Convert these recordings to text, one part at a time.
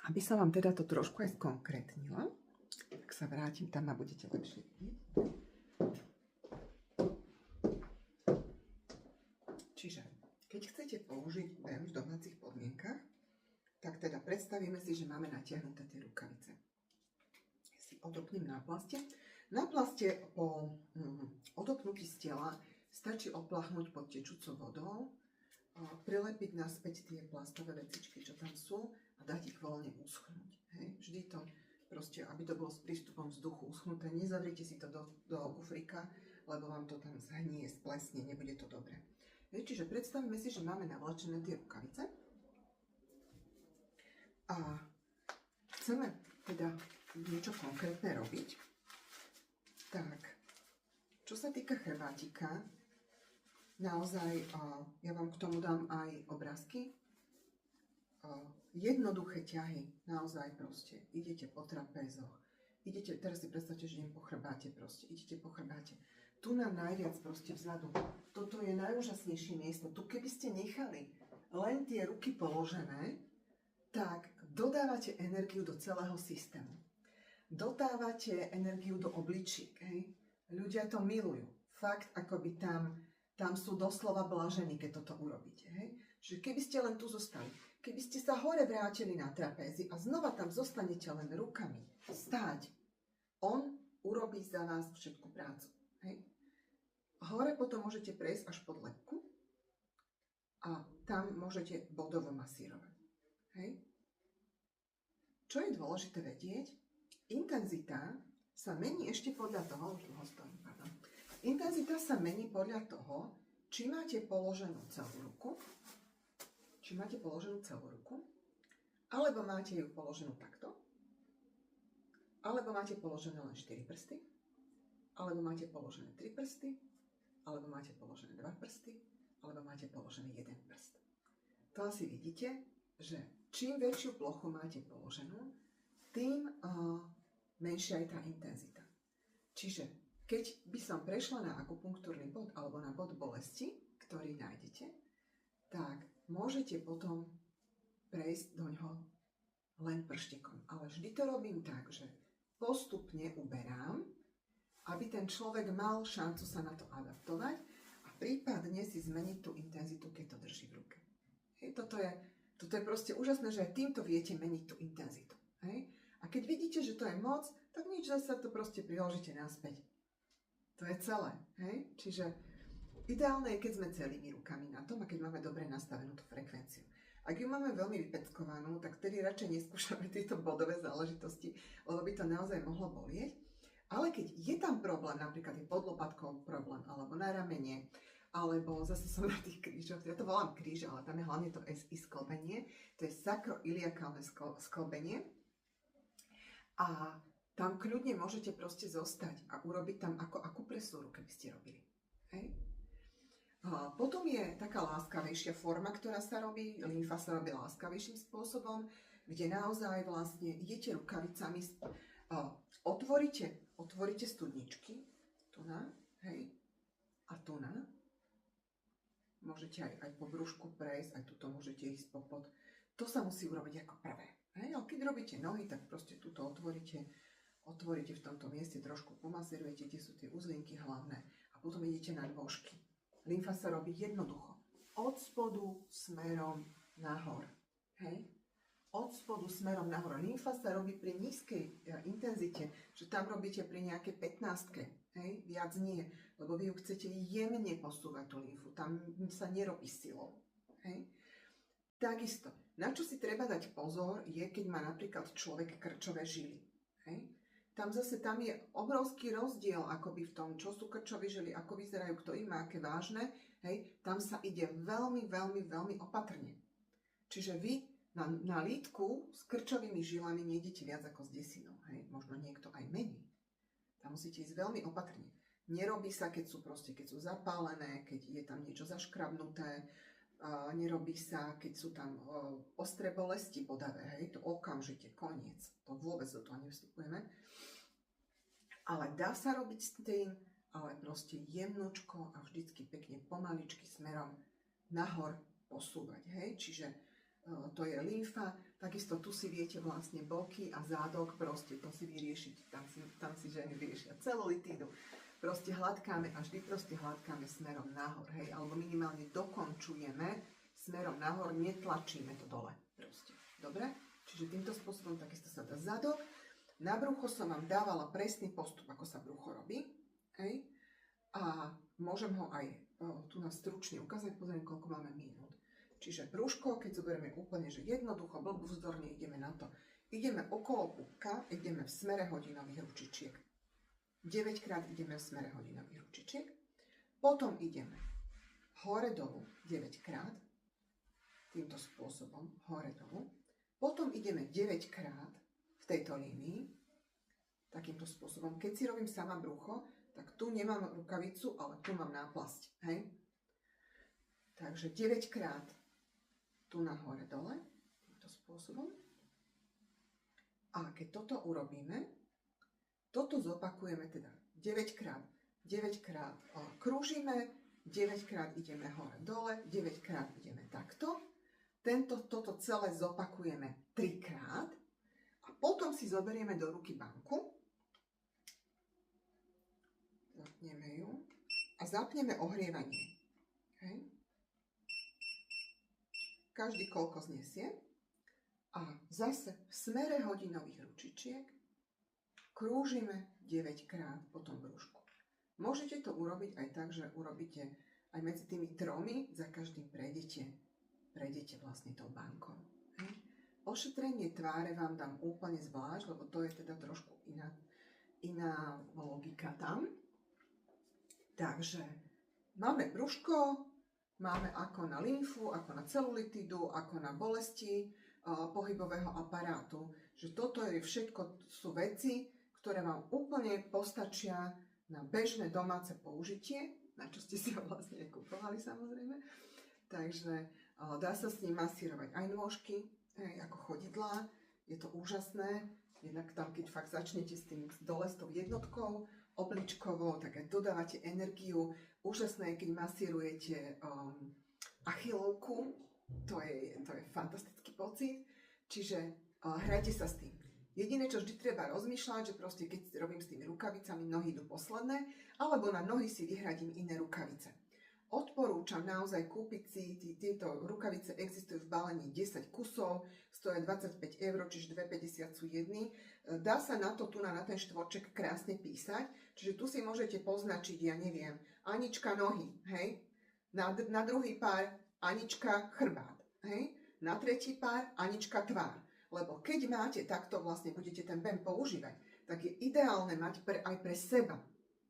Aby som vám teda to trošku aj skonkrétnila, tak sa vrátim tam a budete lepšie vidieť. Čiže, keď chcete použiť BEM v domácich podmienkach, tak teda predstavíme si, že máme natiahnuté tie rukavice. Si odopnem náplaste. Náplaste po odopnutí z tela stačí opláchnuť pod tečúcou vodou, prilepiť naspäť tie plastové vecičky, čo tam sú, a dať ich voľne uschnúť. Hej? Vždy to proste, aby to bolo s prístupom vzduchu uschnuté. Nezavrite si to do kufrika, lebo vám to tam zhnie, splesne, nebude to dobré. Hej? Čiže predstavíme si, že máme navlačené tie rukavice a chceme teda niečo konkrétne robiť. Tak, čo sa týka chrbátika, naozaj ja vám k tomu dám aj obrázky. Jednoduché ťahy, naozaj proste. Idete po trapézoch, idete, teraz si predstavte, že idem po chrbáte proste, idete po chrbáte. Tu nám najviac proste vzadu. Toto je najúžasnejšie miesto. Tu keby ste nechali len tie ruky položené, tak dodávate energiu do celého systému. Dodávate energiu do obličiek. Hej? Ľudia to milujú. Fakt, akoby tam sú doslova blažení, keď toto urobíte. Hej? Čiže keby ste len tu zostali, keby ste sa hore vrátili na trapézy a znova tam zostanete len rukami stáť, on urobí za vás všetku prácu. Hej? Hore potom môžete prejsť až pod lebku a tam môžete bodovo masírovať. Hej? Čo je dôležité vedieť, intenzita sa mení ešte podľa toho, intenzita sa mení podľa toho, či máte položenú celú ruku, alebo máte ju položenú takto, alebo máte položené len 4 prsty, alebo máte položené 3 prsty, alebo máte položené 2 prsty, alebo máte položený 1 prst. To asi vidíte, že čím väčšiu plochu máte položenú, tým menšia je tá intenzita. Čiže keď by som prešla na akupunktúrny bod alebo na bod bolesti, ktorý nájdete, tak môžete potom prejsť do ňoho len prštekom. Ale vždy to robím tak, že postupne uberám, aby ten človek mal šancu sa na to adaptovať a prípadne si zmeniť tú intenzitu, keď to drží v ruke. Hej, toto je proste úžasné, že aj týmto viete meniť tú intenzitu. Hej? A keď vidíte, že to je moc, tak nič, že sa to proste priložíte naspäť. To je celé. Hej? Čiže ideálne je, keď sme celými rukami na tom a keď máme dobre nastavenú tú frekvenciu. Ak ju máme veľmi vypeckovanú, tak vtedy radšej neskúšame tieto bodové záležitosti, lebo by to naozaj mohlo bolieť. Ale keď je tam problém, napríklad je pod lopatkou problém, alebo na ramene, alebo zase som na tých krížoch, ja to volám kríž, ale tam je hlavne to SI sklbenie, to je sakroiliakálne sklbenie. A tam kľudne môžete proste zostať a urobiť tam ako akupresúru, keby ste robili. Hej? A potom je taká láskavejšia forma, ktorá sa robí, lymfa sa robí láskavejším spôsobom, kde naozaj vlastne idete rukavicami, otvoríte studničky, tu na, hej, a tu na. Môžete aj po brúšku prejsť, aj tuto môžete ísť popod. To sa musí urobiť ako prvé. Hej, ale keď robíte nohy, tak proste tuto otvoríte v tomto mieste, trošku pomasírujete, kde sú tie uzlinky hlavné a potom idete na dôžky. Lymfa sa robí jednoducho. Od spodu smerom nahor. Hej? Od spodu smerom nahor. Lymfa sa robí pri nízkej intenzite, že tam robíte pri nejakej 15-ke. Hej? Viac nie, lebo vy ju chcete jemne posúvať tú lymfu. Tam sa nerobí silou. Hej? Takisto, na čo si treba dať pozor, je, keď má napríklad človek krčové žily. Hej? Tam je obrovský rozdiel akoby v tom, čo sú krčové žily, ako vyzerajú, kto ich má, aké vážne. Hej? Tam sa ide veľmi, veľmi, veľmi opatrne. Čiže vy na lítku s krčovými žilami nejdete viac ako s desinou. Hej? Možno niekto aj menej. Tam musíte ísť veľmi opatrne. Nerobí sa, keď sú zapálené, keď je tam niečo zaškrabnuté. Nerobí sa, keď sú tam ostré bolesti bodavé, hej, to okamžite, koniec, to vôbec do toho nevstupujeme. Ale dá sa robiť s tým, ale proste jemnočko a vždycky pekne pomaličky smerom nahor posúvať, hej, čiže to je lymfa. Takisto tu si viete vlastne boky a zádok, proste to si vyriešiť, tam si ženy riešia celulitídu. Proste hladkáme a vždy proste hladkáme smerom nahor, hej, alebo minimálne dokončujeme smerom nahor, netlačíme to dole, proste. Dobre? Čiže týmto spôsobom takisto sa dá zadok. Na brucho som vám dávala presný postup, ako sa brucho robí, hej, a môžem ho aj tu na stručne ukázať, pozriem, koľko máme minút. Čiže brúško, keď zoberieme úplne, že jednoducho, blbúzdorne ideme na to. Ideme okolo pupka, ideme v smere hodinových ručičiek. 9 krát ideme v smere hodinových ručičiek. Potom ideme hore-dolu 9 krát, týmto spôsobom, hore-dolu. Potom ideme 9 krát v tejto línii, takýmto spôsobom. Keď si robím sama brucho, tak tu nemám rukavicu, ale tu mám náplasť, hej? Takže 9 krát tu na hore dole, týmto spôsobom. A keď toto urobíme, toto zopakujeme teda 9 krát krúžime, 9 krát ideme hore dole, 9 krát ideme takto. Toto celé zopakujeme 3 krát a potom si zoberieme do ruky banku, zapneme ju a zapneme ohrievanie. Hej. Každý koľko znesie. A zase v smere hodinových ručičiek krúžime 9 krát po tom brúšku. Môžete to urobiť aj tak, že urobíte aj medzi tými tromi, za každým prejdete vlastne tou bankou. Hej. Ošetrenie tváre vám dám úplne zvlášť, lebo to je teda trošku iná logika tam. Takže máme brúško, máme ako na lymfu, ako na celulitídu, ako na bolesti pohybového aparátu. Že toto je všetko, sú veci, ktoré vám úplne postačia na bežné domáce použitie, na čo ste si ho vlastne kupovali samozrejme. Takže dá sa s ním masírovať aj nôžky, ako chodidlá. Je to úžasné. Jednak tam, keď fakt začnete s tým dole s tou jednotkou obličkovou, tak aj dodávate energiu. Úžasné je, keď masírujete achilovku. To je fantastický pocit. Čiže hrajte sa s tým. Jediné, čo vždy treba rozmýšľať, že proste keď robím s tými rukavicami, nohy idú posledné, alebo na nohy si vyhradím iné rukavice. Odporúčam naozaj kúpiť si, tieto rukavice existujú v balení 10 kusov, stoja 25 €, čiže 2,50 sú jedny. Dá sa na to tu na ten štvorček krásne písať, čiže tu si môžete poznačiť, ja neviem, Anička nohy, hej? Na druhý pár Anička chrbát, hej? Na tretí pár Anička tvár. Lebo keď máte takto, vlastne budete ten BEM používať, tak je ideálne mať aj pre seba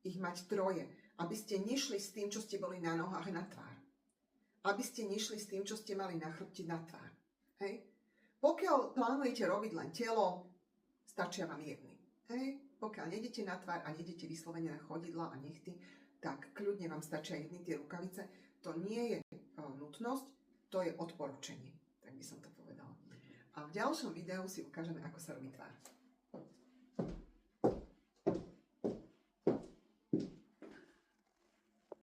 ich mať troje, aby ste nešli s tým, čo ste boli na nohách na tvár. Aby ste nešli s tým, čo ste mali na chrbte na tvár. Hej? Pokiaľ plánujete robiť len telo, stačia vám jedny. Hej? Pokiaľ nejdete na tvár a nejdete vyslovene na chodidla a nechty, tak kľudne vám stačia jedny tie rukavice. To nie je nutnosť, to je odporúčanie. Tak by som to povedala. A v ďalšom videu si ukážeme, ako sa robí tvár.